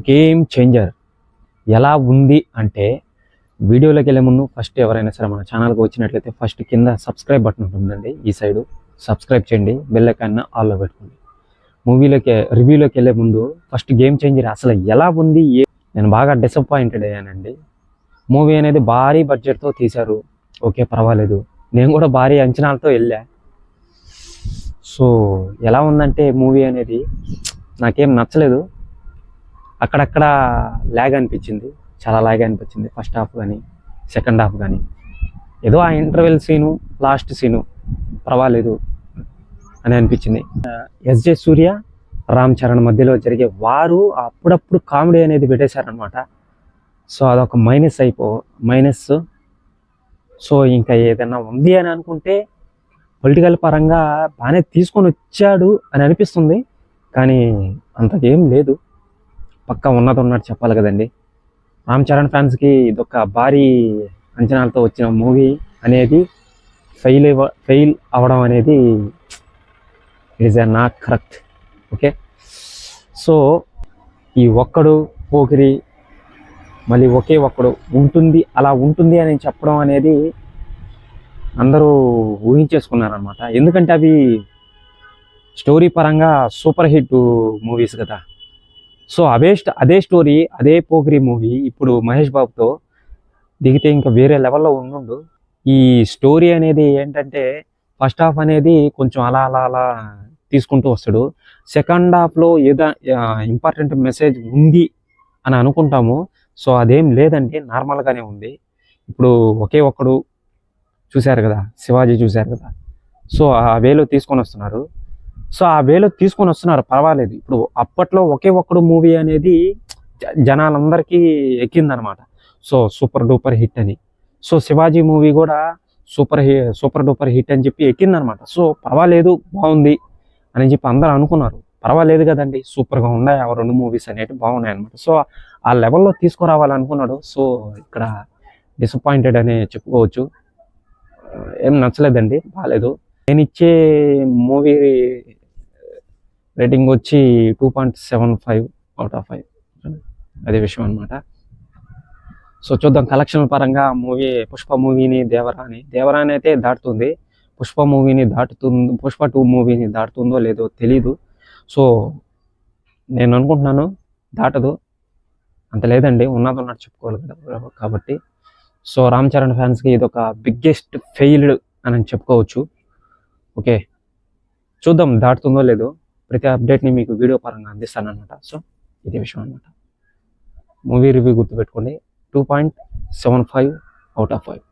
Game changer. ఎలా ఉంది అంటే, వీడియోలోకి వెళ్ళే ముందు ఫస్ట్ ఎవరైనా సరే మన ఛానల్కి వచ్చినట్లయితే ఫస్ట్ కింద సబ్స్క్రైబ్ బటన్ ఉంటుందండి, ఈ సైడు సబ్స్క్రైబ్ చేయండి, బెల్ ఐకాన్ ఆల్లో పెట్టుకోండి. రివ్యూలోకి వెళ్ళే ముందు ఫస్ట్ గేమ్ చేంజర్ అసలు ఎలా ఉంది. నేను బాగా డిసప్పాయింటెడ్ అయ్యానండి. మూవీ అనేది భారీ బడ్జెట్తో తీశారు, ఓకే పర్వాలేదు. నేను కూడా భారీ అంచనాలతో వెళ్ళా. సో ఎలా ఉందంటే మూవీ అనేది నాకేం నచ్చలేదు. అక్కడక్కడ ల్యాగ్ అనిపించింది, చాలా ల్యాగ్ అనిపించింది. ఫస్ట్ హాఫ్ కానీ సెకండ్ హాఫ్ కానీ ఏదో ఆ ఇంటర్వెల్ సీను లాస్ట్ సీను పర్వాలేదు అని అనిపించింది. ఎస్జే సూర్య, రామ్ చరణ్ మధ్యలో జరిగే వారు అప్పుడప్పుడు కామెడీ అనేది పెట్టేశారనమాట. సో అదొక మైనస్. సో ఇంకా ఏదైనా ఉంది అని అనుకుంటే పొలిటికల్ పరంగా బాగానే తీసుకొని వచ్చాడు అని అనిపిస్తుంది, కానీ అంతకేం లేదు. పక్కా ఉన్నట్టు చెప్పాలి కదండి. రామ్ చరణ్ ఫ్యాన్స్కి ఇదొక భారీ అంచనాలతో వచ్చిన మూవీ అనేది ఫెయిల్ అవ్వడం అనేది it is not correct. Okay, so ఈ ఒక్కడు పోకిరి మళ్ళీ ఒకే ఒక్కడు అలా ఉంటుంది అని చెప్పడం అనేది అందరూ ఊహించేసుకున్నారనమాట. ఎందుకంటే అవి స్టోరీ పరంగా సూపర్ హిట్ మూవీస్ కదా. సో అదే స్టోరీ, అదే పోకిరి మూవీ ఇప్పుడు మహేష్ బాబుతో దిగితే ఇంకా వేరే లెవెల్లో ఉండు. ఈ స్టోరీ అనేది ఏంటంటే ఫస్ట్ హాఫ్ అనేది కొంచెం అలా తీసుకుంటూ వస్తాడు. సెకండ్ హాఫ్లో ఏదో ఇంపార్టెంట్ మెసేజ్ ఉంది అని అనుకుంటాము. సో అదేం లేదండి, నార్మల్గానే ఉంది. ఇప్పుడు ఒకే ఒక్కడు చూశారు కదా, శివాజీ చూశారు కదా. సో ఆ వేలో తీసుకొని వస్తున్నారు, పర్వాలేదు. ఇప్పుడు అప్పట్లో ఒకే ఒక్కడు మూవీ అనేది జనాలందరికీ ఎక్కిందనమాట. సో సూపర్ డూపర్ హిట్ అని. సో శివాజీ మూవీ కూడా సూపర్ డూపర్ హిట్ అని చెప్పి ఎక్కిందనమాట. సో పర్వాలేదు, బాగుంది అని చెప్పి అందరూ అనుకున్నారు. పర్వాలేదు కదండి, సూపర్గా ఉన్నాయి ఆ రెండు మూవీస్ అనేవి, బాగున్నాయి అనమాట. సో ఆ లెవెల్లో తీసుకురావాలనుకున్నాడు. సో ఇక్కడ డిసప్పాయింటెడ్ అనే చెప్పుకోవచ్చు. ఏం నచ్చలేదండి, బాగాలేదు. నేను ఇచ్చే మూవీ రేటింగ్ వచ్చి 2.75/5. అదే విషయం అనమాట. సో చూద్దాం కలెక్షన్ పరంగా మూవీ. పుష్ప మూవీని దేవరాని అయితే దాటుతుంది, పుష్ప 2 మూవీని దాటుతుందో లేదో తెలీదు. సో నేను అనుకుంటున్నాను దాటదు, అంత లేదండి, ఉన్నట్టు చెప్పుకోవాలి కదా. కాబట్టి సో రామ్ చరణ్ ఫ్యాన్స్కి ఇది ఒక బిగ్గెస్ట్ ఫెయిల్డ్ అని చెప్పుకోవచ్చు. ఓకే, చూద్దాం దాటుతుందో లేదో. ప్రతి అప్డేట్ని మీకు వీడియో పరంగా అందిస్తాను అనమాట. సో ఇది విషయం అనమాట. మూవీ రివ్యూ గుర్తుపెట్టుకోండి, 2.75/5.